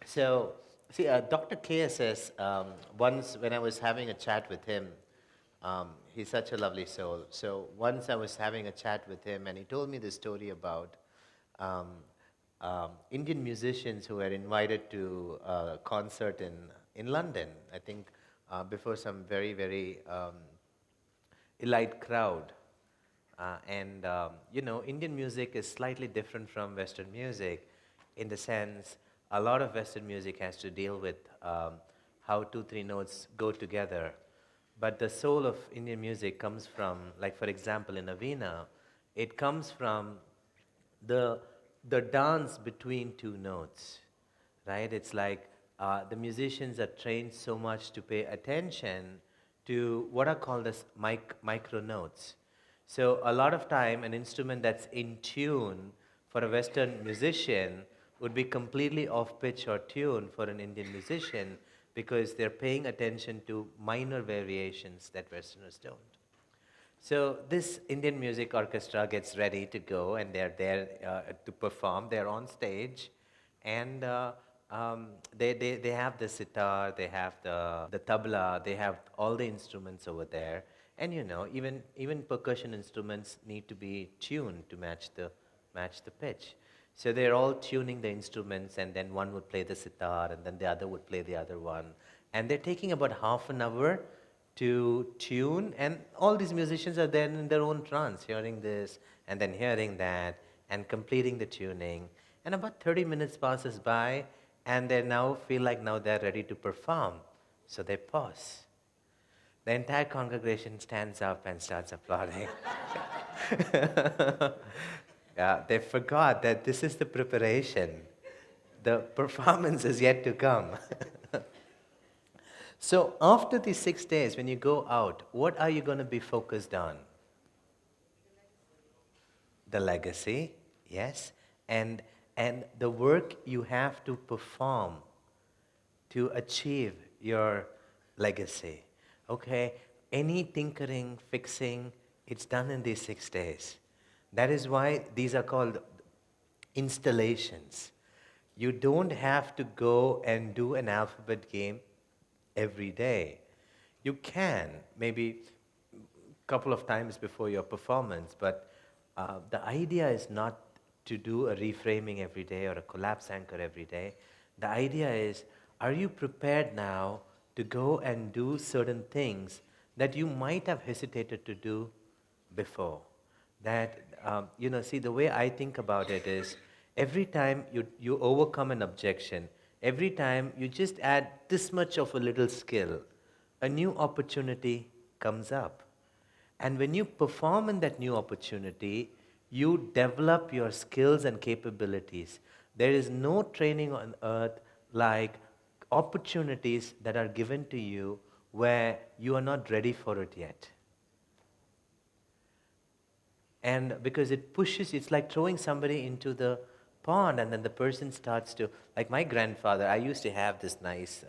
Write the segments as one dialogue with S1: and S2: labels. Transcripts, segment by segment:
S1: So, see, Dr. KSS, once when I was having a chat with him, he's such a lovely soul. So, once I was having a chat with him, and he told me the story about um, Indian musicians who were invited to a concert in London, I think, before some very, very elite crowd. Indian music is slightly different from Western music in the sense a lot of Western music has to deal with how two, three notes go together. But the soul of Indian music comes from, like for example, in a veena, it comes from the, the dance between two notes, right? It's like the musicians are trained so much to pay attention to what are called as micro notes. So a lot of time, an instrument that's in tune for a Western musician would be completely off pitch or tune for an Indian musician because they're paying attention to minor variations that Westerners don't. So this Indian Music Orchestra gets ready to go, and they're there to perform. They're on stage, and they have the sitar, they have the tabla, they have all the instruments over there. And even percussion instruments need to be tuned to match the pitch. So they're all tuning the instruments, and then one would play the sitar, and then the other would play the other one. And they're taking about half an hour to tune, and all these musicians are then in their own trance, hearing this and then hearing that and completing the tuning. And about 30 minutes passes by, and they now feel like now they're ready to perform. So they pause. The entire congregation stands up and starts applauding. Yeah, they forgot that this is the preparation. The performance is yet to come. So after these 6 days, when you go out, what are you going to be focused on? The legacy, yes, and the work you have to perform to achieve your legacy. Okay, any tinkering, fixing, it's done in these 6 days. That is why these are called installations. You don't have to go and do an alphabet game every day. You can, maybe a couple of times before your performance, but the idea is not to do a reframing every day or a collapse anchor every day. The idea is, are you prepared now to go and do certain things that you might have hesitated to do before? That, see, the way I think about it is every time you overcome an objection, every time you just add this much of a little skill, a new opportunity comes up. And when you perform in that new opportunity, you develop your skills and capabilities. There is no training on earth like opportunities that are given to you where you are not ready for it yet. And because it pushes, it's like throwing somebody into the pond, and then the person starts to, like my grandfather, I used to have this nice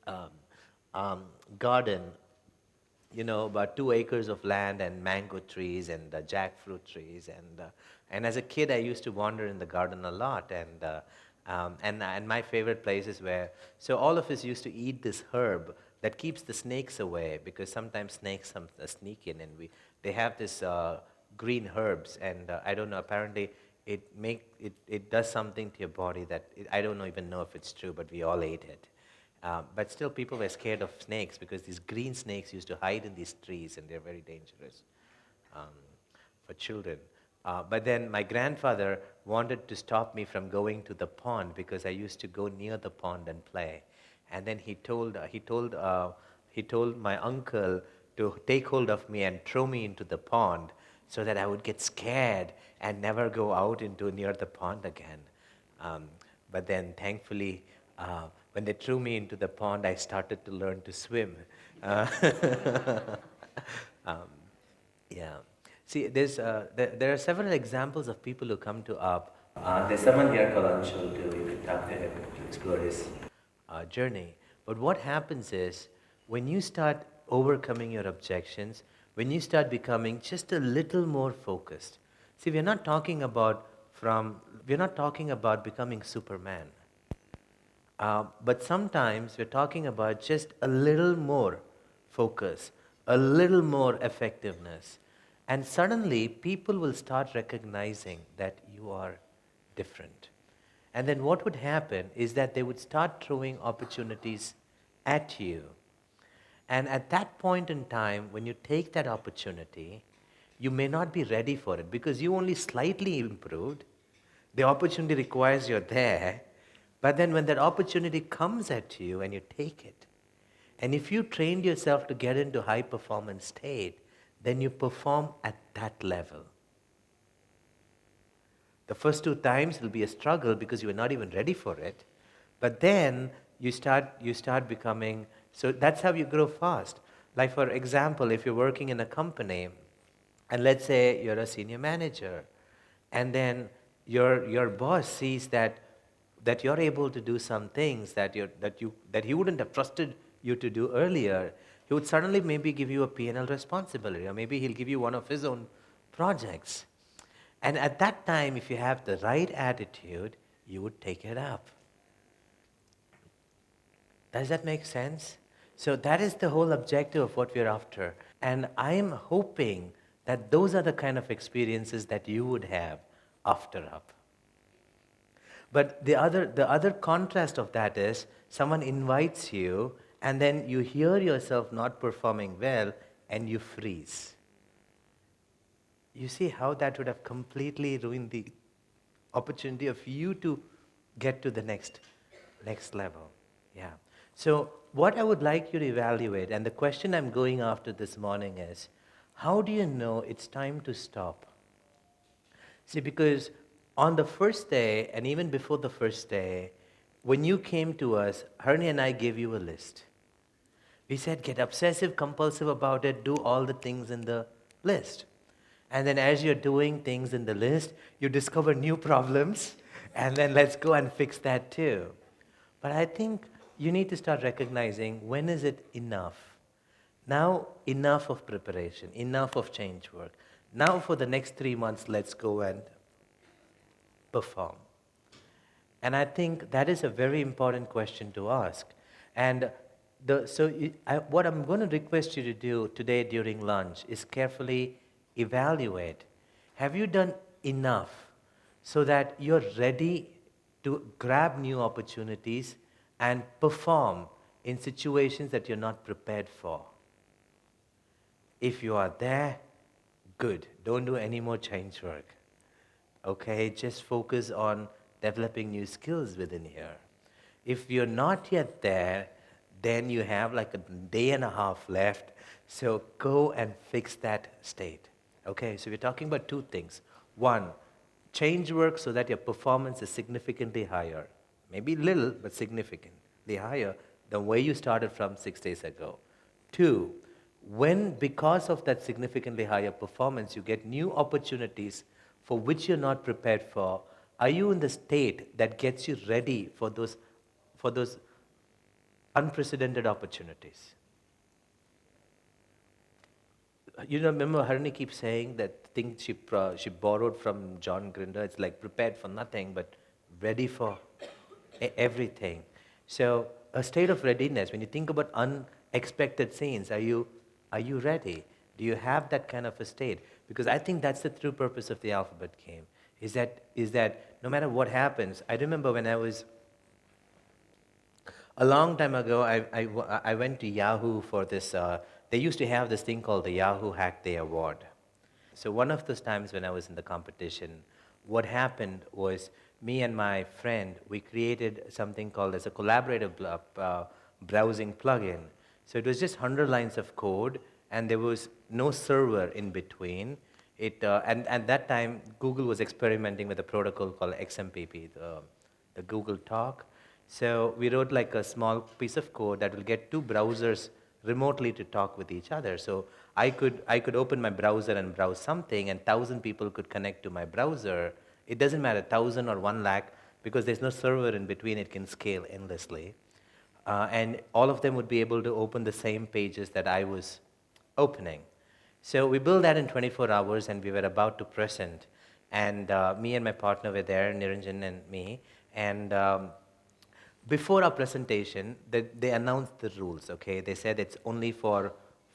S1: um, garden, about 2 acres of land and mango trees and jackfruit trees. And as a kid, I used to wander in the garden a lot. And my favorite places were, so all of us used to eat this herb that keeps the snakes away because sometimes snakes sneak in, and they have this green herbs, and I don't know, apparently it does something to your body that I don't even know if it's true, but we all ate it. But still, people were scared of snakes because these green snakes used to hide in these trees, and they're very dangerous um, for children. But then my grandfather wanted to stop me from going to the pond because I used to go near the pond and play. And then he told my uncle to take hold of me and throw me into the pond so that I would get scared and never go out into near the pond again. Um, but then, thankfully, when they threw me into the pond, I started to learn to swim. Uh, um, yeah. See, there are several examples of people who come to UP. There's someone here called Anshul too. You can talk to him to explore his journey. But what happens is, when you start overcoming your objections, when you start becoming just a little more focused. See, we're not talking about becoming Superman. But sometimes we're talking about just a little more focus, a little more effectiveness. And suddenly people will start recognizing that you are different. And then what would happen is that they would start throwing opportunities at you. And at that point in time, when you take that opportunity, you may not be ready for it because you only slightly improved. The opportunity requires you're there. But then when that opportunity comes at you and you take it, and if you trained yourself to get into high performance state, then you perform at that level. The first two times will be a struggle because you were not even ready for it. But then you start becoming, so that's how you grow fast. Like for example, if you're working in a company, and let's say you're a senior manager, and then your boss sees that you're able to do some things that he wouldn't have trusted you to do earlier, he would suddenly maybe give you a P&L responsibility, or maybe he'll give you one of his own projects. And at that time, if you have the right attitude, you would take it up. Does that make sense? So that is the whole objective of what we're after. And I am hoping that those are the kind of experiences that you would have after up. But the other contrast of that is someone invites you and then you hear yourself not performing well and you freeze. You see how that would have completely ruined the opportunity of you to get to the next level. Yeah. So what I would like you to evaluate, and the question I'm going after this morning is, how do you know it's time to stop? See, because on the first day, and even before the first day, when you came to us, Harni and I gave you a list. We said, get obsessive, compulsive about it, do all the things in the list. And then as you're doing things in the list, you discover new problems, and then let's go and fix that too. But I think you need to start recognizing when is it enough. Now, enough of preparation, enough of change work. Now for the next 3 months, let's go and perform. And I think that is a very important question to ask. And what I'm going to request you to do today during lunch is carefully evaluate. Have you done enough so that you're ready to grab new opportunities and perform in situations that you're not prepared for? If you are there, good. Don't do any more change work. Okay, just focus on developing new skills within here. If you're not yet there, then you have like a day and a half left. So go and fix that state. Okay, so we're talking about two things. One, change work so that your performance is significantly higher. Maybe little, but significantly higher than where you started from 6 days ago. Two, when because of that significantly higher performance, you get new opportunities for which you're not prepared for, are you in the state that gets you ready for those unprecedented opportunities? You know, remember Harini keeps saying that thing she borrowed from John Grinder, it's like prepared for nothing, but ready for everything. So a state of readiness, when you think about unexpected scenes, are you ready? Do you have that kind of a state? Because I think that's the true purpose of the alphabet game, is that no matter what happens, I remember when I was, a long time ago, I went to Yahoo for this, they used to have this thing called the Yahoo Hack Day Award. So one of those times when I was in the competition, what happened was me and my friend, we created something called as a collaborative browsing plugin. So it was just 100 lines of code, and there was no server in between. And at that time, Google was experimenting with a protocol called XMPP, the Google Talk. So we wrote like a small piece of code that will get two browsers remotely to talk with each other. So I could open my browser and browse something, and 1,000 people could connect to my browser. It doesn't matter, 1,000 or 1 lakh, because there's no server in between, it can scale endlessly. And all of them would be able to open the same pages that I was opening. So we built that in 24 hours, and we were about to present. And me and my partner were there, Niranjan and me. And before our presentation, they announced the rules, okay? They said it's only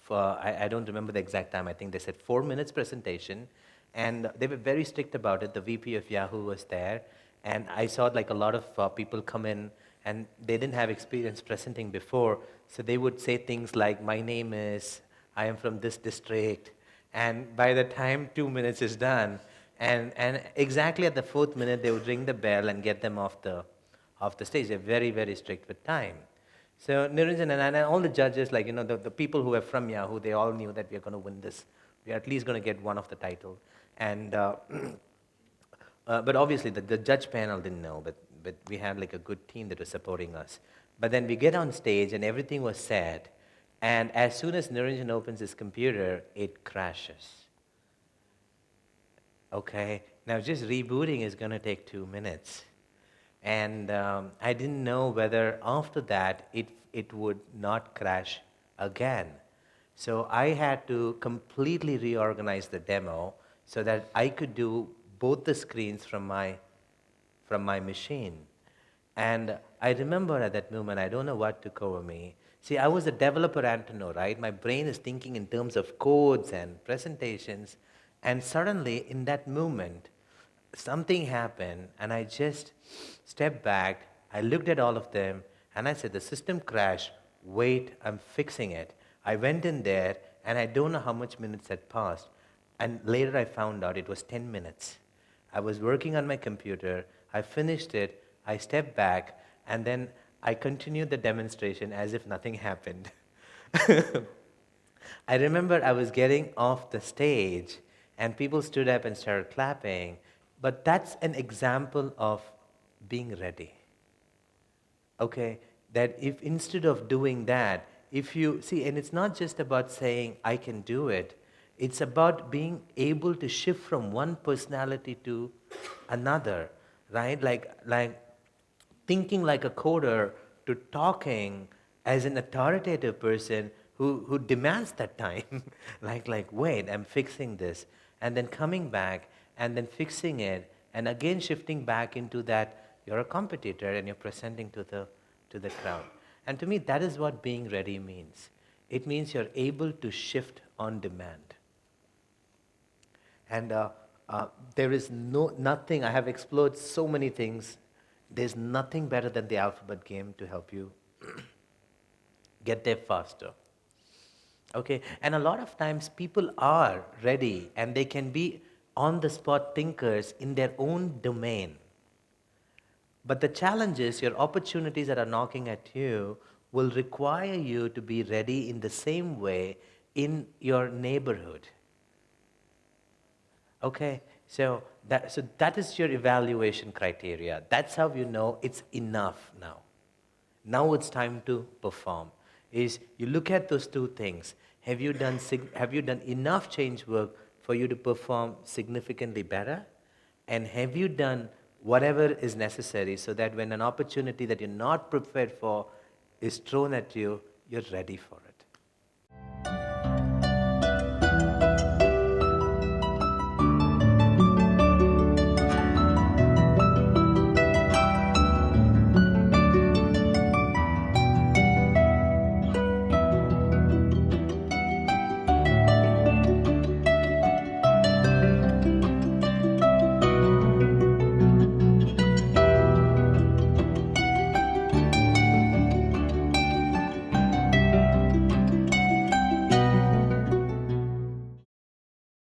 S1: I don't remember the exact time, I think they said 4 minutes presentation, and they were very strict about it. The VP of Yahoo was there, and I saw like a lot of people come in, and they didn't have experience presenting before, so they would say things like, my name is, I am from this district, and by the time 2 minutes is done, and exactly at the fourth minute, they would ring the bell and get them off the stage. They're very, very strict with time. So Niranjan and all the judges, like, the people who are from Yahoo, they all knew that we are going to win this. We are at least going to get one of the title. And, but obviously the judge panel didn't know, but we had like a good team that was supporting us. But then we get on stage and everything was said. And as soon as Niranjan opens his computer, it crashes. Okay, now just rebooting is going to take 2 minutes. And I didn't know whether after that it would not crash again. So I had to completely reorganize the demo so that I could do both the screens from my machine. And I remember at that moment, I don't know what took over me. See, I was a developer Antonio, right? My brain is thinking in terms of codes and presentations. And suddenly, in that moment, something happened, and I just stepped back. I looked at all of them, and I said, the system crashed. Wait, I'm fixing it. I went in there, and I don't know how much minutes had passed. And later I found out it was 10 minutes. I was working on my computer. I finished it. I stepped back, and then I continued the demonstration as if nothing happened. I remember I was getting off the stage, and people stood up and started clapping. But that's an example of being ready. Okay? That if instead of doing that, if you see, and it's not just about saying, I can do it, it's about being able to shift from one personality to another, right? Like thinking like a coder to talking as an authoritative person who demands that time. like, wait, I'm fixing this. And then coming back and then fixing it, and again shifting back into that you're a competitor and you're presenting to the crowd. And to me, that is what being ready means. It means you're able to shift on demand. And there is nothing, I have explored so many things. There's nothing better than the alphabet game to help you get there faster. Okay, and a lot of times people are ready and they can be on the spot thinkers in their own domain. But the challenge is your opportunities that are knocking at you will require you to be ready in the same way in your neighborhood. Okay, so that is your evaluation criteria. That's how you know it's enough now. Now it's time to perform. Is you look at those two things. Have you done enough change work for you to perform significantly better? And have you done whatever is necessary so that when an opportunity that you're not prepared for is thrown at you, you're ready for it?